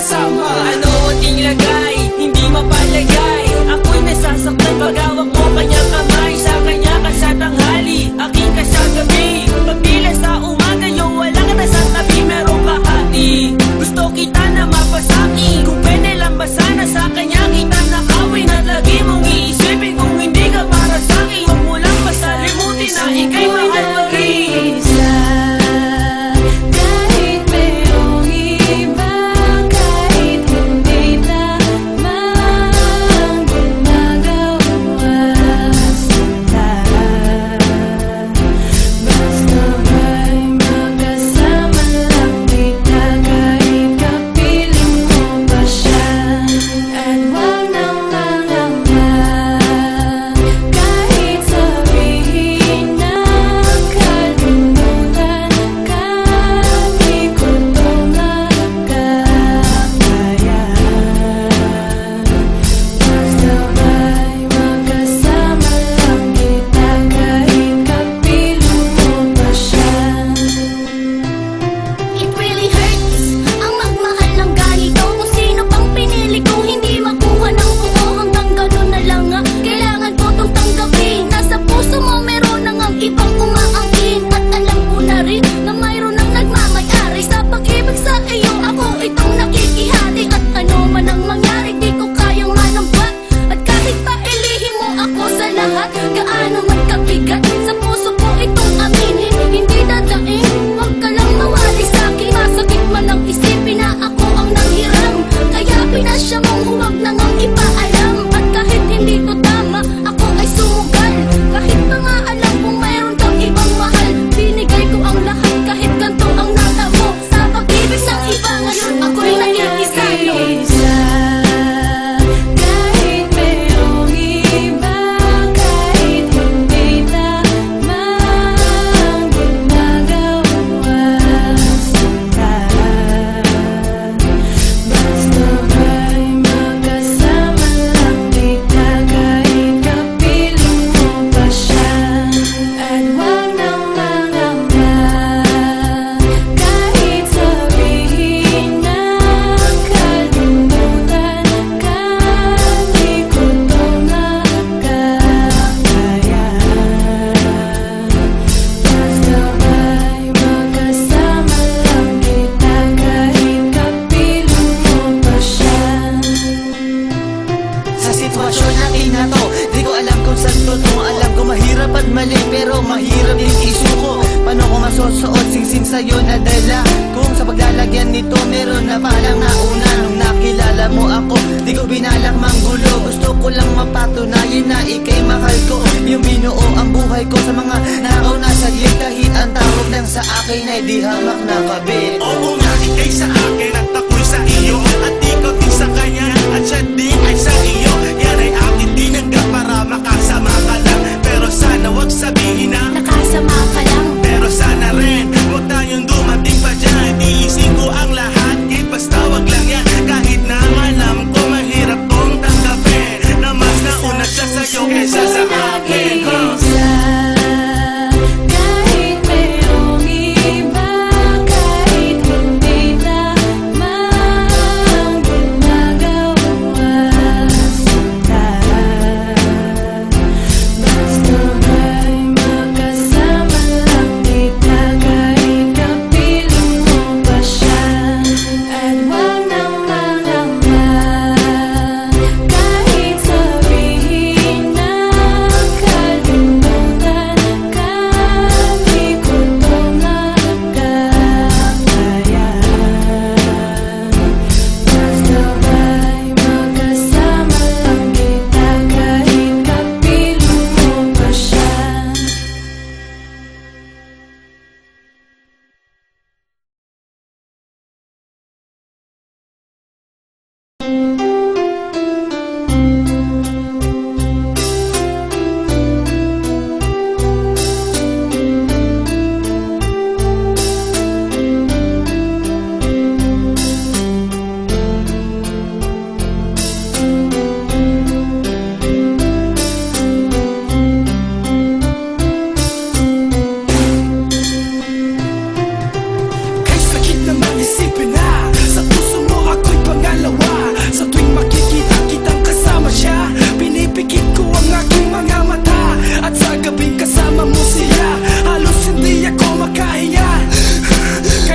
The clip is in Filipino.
kasama. Ano ating lagay, hindi mapalagay. Ako'y nasasaktan pag hawak mo kanyang kamay. Sa kanya ka sa tanghali, aking ka sa gabi. Pagpilas sa umaga, yung wala ka na sa tabi. Meron ka hati, gusto kita na mapasaki. Kung pwede lang ba sana sa kanya kita nakawin. At lagi mong iisipin kung hindi ka para sa'kin. Huwag mo lang masalimutin na ika'y mahal pa rin. Pero mahirap din isuko. Paano ko masusuot singsing sa'yo na dala? Kung sa paglalagyan nito meron na palang nauna. Nung nakilala mo ako, di ko binalak manggulo. Gusto ko lang mapatunayan na ika'y mahal ko. Yung binuo ang buhay ko sa mga nakaw na saglit. Kahit ang tawag lang sa akin ay di hamak na kabit. Oo nga, ika'y sa akin